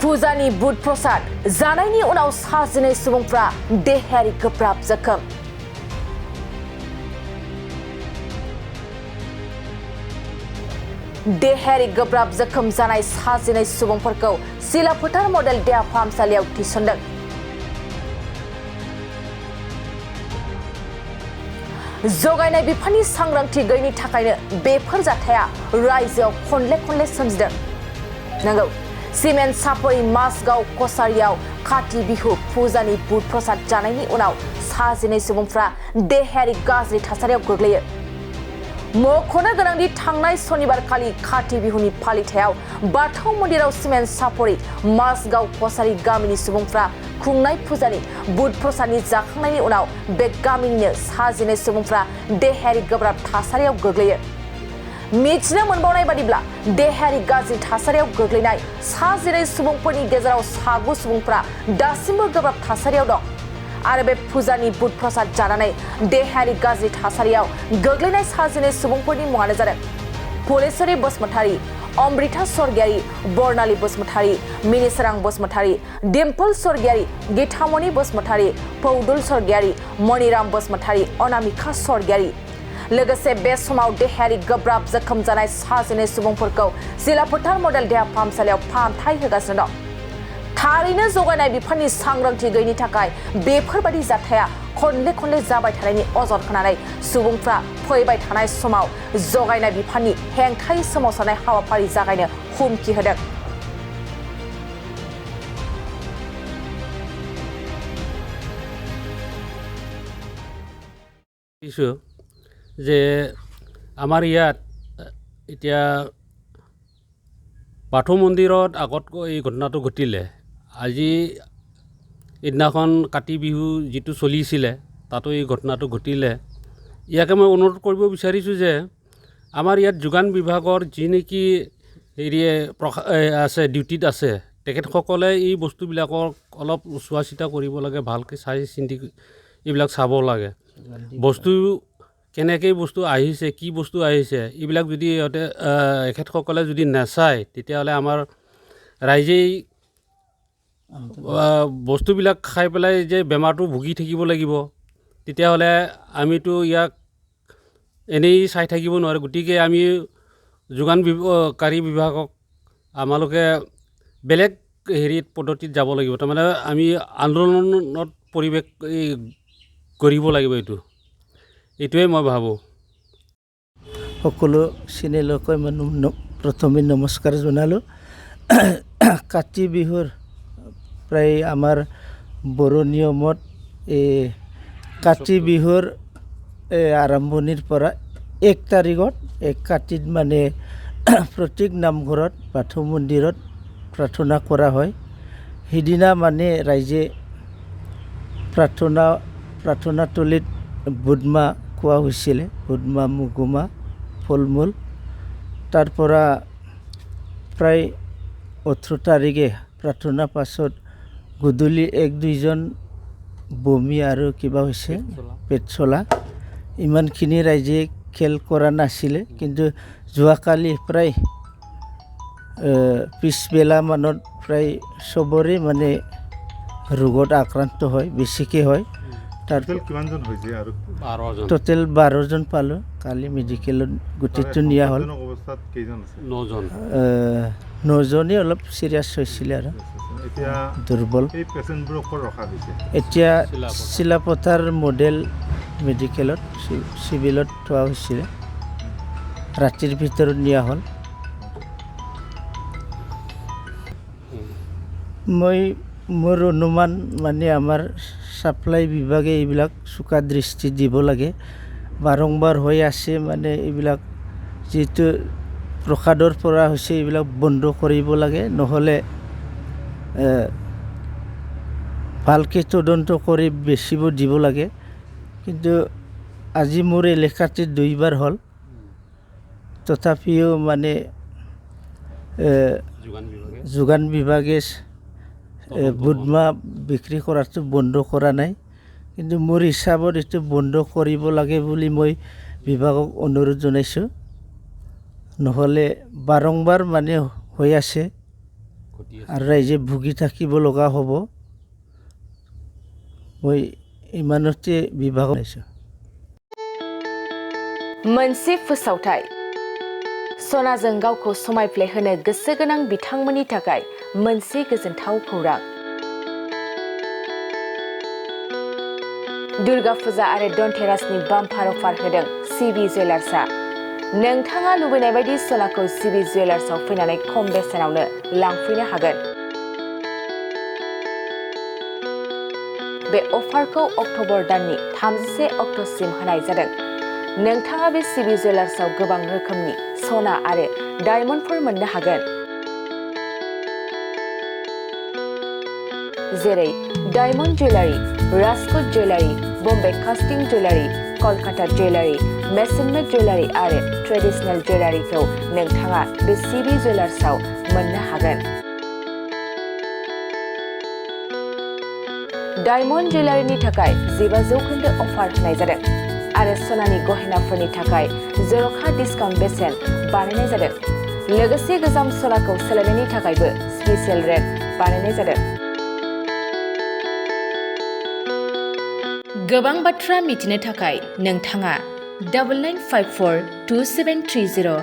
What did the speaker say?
फुजानि बुध प्रसाद जानायनि उनाव साजिनै सुबुंफ्रा देहायारि गोब्राब जोखोम। देहायारि गोब्राब जोखोम जानाय साजिनै सुबुंफोरखौ सिलाफोथार मडेल देहा फाहामसालियाव थिसनदों। जगायनाय बिफाननि सांग्रांथि गैयैनि थाखायनो बेफोर जाथाया रायजोआव खनले सोमजिदों। नंगौ, सिमेन्ट सापरि माजगाव कसारियाव काति बिहु फुजानि बुध प्रसाद जानायनि उनाव साजिनै सुबुंफ्रा देहायारि गाज्रि थासारियाव गोग्लैयो। मख'नो गोनांदि थांनाय सनिबारखालि काति बिहुनि फालिथायाव बाथौ मन्दिराव सिमेन्ट सापरि माजगाव कसारि गामिनि सुबुंफ्रा खुंनाय फुजानि बुध प्रसादनि जाखांनायनि उनाव बे गामिनिनो साजिनै सुबुंफ्रा देहायारि गोब्राब थासारियाव गोग्लैयो। मिथिनो मोनबावनाय बादिब्ला देहायारि गाज्रि थासारियाव गोग्लैनाय साजिनै सुबुंफोरनि गेजेराव 7 सुबुंफ्रा दासिमबो गोब्राब थासारियाव दं आरो बे फुजानि बुध प्रसाद जानानै देहायारि गाज्रि थासारियाव गोग्लैनाय साजिनै सुबुंफोरनि मुङानो जादों फुलेश्वरी बसुमतारी, अमृता स्वर्गियारी, बर्नाली बसुमतारी, मिनिसोरां बसुमतारी, डिम्पल स्वर्गियारी, गीतामणि बसुमतारी, पौदुल स्वर्गियारी, मणिराम बसुमतारी, अनामिका स्वर्गियारी। लोगोसे बे समाव देहायारि गोब्राब जोखोम जानाय साजिनै सुबुंफोरखौ सिलाफोथार मडेल देहा फाहामसालियाव फाहामथाय होगासिनो दं। थारैनो जगायनाय बिफाननि सांग्रांथि गैयैनि थाखाय बेफोरबायदि जाथाया खनले जाबाय थानायनि अजद होनानै सुबुंफ्रा फैबाय थानाय समाव जगायनाय बिफाननि हेंथायै सोमावसारनाय हाबाफारि जागायनो हुमखि होदों। যে আমাৰ ইয়াত এতিয়া বাথৌ মন্দিৰত আগতকৈ এই ঘটনাটো ঘটিলে। আজি এদিনাখন কাতি বিহু যিটো চলিছিলে তাতো এই ঘটনাটো ঘটিলে। ইয়াকে মই অনুৰোধ কৰিব বিচাৰিছোঁ যে আমাৰ ইয়াত যোগান বিভাগৰ যি নেকি হেৰিয়ে আছে ডিউটিত আছে তেখেতসকলে এই বস্তুবিলাকক অলপ চোৱা চিতা কৰিব লাগে, ভালকৈ চাই চিন্তি এইবিলাক চাব লাগে। বস্তু কেনেকৈ বস্তু আহিছে, কি বস্তু আহিছে এইবিলাক যদি এখেতসকলে যদি নাচায় তেতিয়াহ'লে আমাৰ ৰাইজেই বস্তুবিলাক খাই পেলাই যে বেমাৰটো ভুগি থাকিব লাগিব, তেতিয়াহ'লে আমিতো ইয়াক এনেই চাই থাকিব নোৱাৰোঁ। গতিকে আমি যোগানকাৰী বিভাগক আমালোকে বেলেগ হেৰিত পদ্ধতিত যাব লাগিব। তাৰমানে আমি আন্দোলনত পৰিৱেশ কৰিব লাগিব। এইটোৱে মই ভাবোঁ। সকলো চেনেলকৈ প্ৰথমে নমস্কাৰ জনালোঁ। কাতি বিহুৰ প্ৰায় আমাৰ বড়ো নিয়মত কাতি বিহুৰ আৰম্ভণিৰ পৰা 1 তাৰিখত 1 কাতিত মানে প্ৰত্যেক নামঘৰত বাথৌ মন্দিৰত প্ৰাৰ্থনা কৰা হয়। সেইদিনা মানে ৰাইজে প্ৰাৰ্থনাতলীত বুটমাহ খোৱা হৈছিলে, বুটমাহ, মগুমাহ, ফল মূল। তাৰ পৰা প্ৰায় 18 তাৰিখে প্ৰাৰ্থনাৰ পাছত গধূলি 1-2জন বমি আৰু কিবা হৈছে পেট চলা। ইমানখিনি ৰাইজে খেল কৰা নাছিলে, কিন্তু যোৱাকালি প্ৰায় পিছবেলা মানত প্ৰায় চবৰে মানে ৰোগত আক্ৰান্ত হয়, বেছিকৈ হয়। টোটেল 12জন পালোঁ। কালি মেডিকেলত গোটেইটো নিয়া হ'ল। 9জনে অলপ চিৰিয়াছ হৈছিলে আৰু দুৰ্বল। এতিয়া চিলাপথাৰ মডেল মেডিকেলত চিভিলত থোৱা হৈছিলে। ৰাতিৰ ভিতৰত নিয়া হ'ল। মোৰ অনুমান মানে আমাৰ ছাপ্লাই বিভাগে এইবিলাক চোকা দৃষ্টি দিব লাগে। বাৰম্বাৰ হৈ আছে মানে এইবিলাক যিটো প্ৰসাদৰ পৰা হৈছে এইবিলাক বন্ধ কৰিব লাগে, নহ'লে ভালকৈ তদন্ত কৰি বেচিব দিব লাগে। কিন্তু আজি মোৰ এলেকাতে 2বাৰ হ'ল, তথাপিও মানে যোগান বিভাগে বুটমাহ বিক্ৰী কৰাটো বন্ধ কৰা নাই। কিন্তু মোৰ হিচাপত এইটো বন্ধ কৰিব লাগে বুলি মই বিভাগক অনুৰোধ জনাইছোঁ। নহ'লে বাৰম্বাৰ মানে হৈ আছে ঘটি আছে আৰু ৰাইজে ভুগি থাকিব লগা হ'ব মই ইমানতে বিভাগ পাইছোঁ मोनसे फोसावथाय सनाजों गावखौ समायफ्लेहोनो गोसो गोनां बिथांमोननि थाखाय मोनसे गोजोनथाव खौरां दुर्गा फुजा आरो धनतेरासनि बाम्पार अफार होदों सिबि जुवेलार्सआ नोंथाङा लुबैनाय बायदि सनाखौ सिबि जुवेलार्सआव फैनानै खम बेसेनावनो लांफैनो हागोन बे अफारखौ अक्ट'बर दाननि 31 अक्ट'सिम होनाय जादों नोंथाङा बे सिबि जुवेलार्सआव गोबां रोखोमनि सना आरो डायमन्डफोर मोननो हागोन जेरै diamond jewellery Rajkot jewellery Bombay कास्टिं jewellery Kolkata jewellery मेसनमेड jewellery आरो ट्रेडिशनेल जुवेलारिखौ नोंथाङा बे सिबि जुवेलार्सआव मोननो हागोन डायमन्ड जुवेलारिनि थाखाय 15% अफार होनाय जादों आरो सनानि गहेनाफोरनि थाखाय जर'खा डिसकाउन्ट बेसेन बानायनाय जादों लोगोसे गोजाम सनाखौ सोलायनायनि थाखायबो स्पेशेल रेट बानायनाय जादों गोबां बाथ्रा मिथिनो थाखाय नोंथाङा 99542730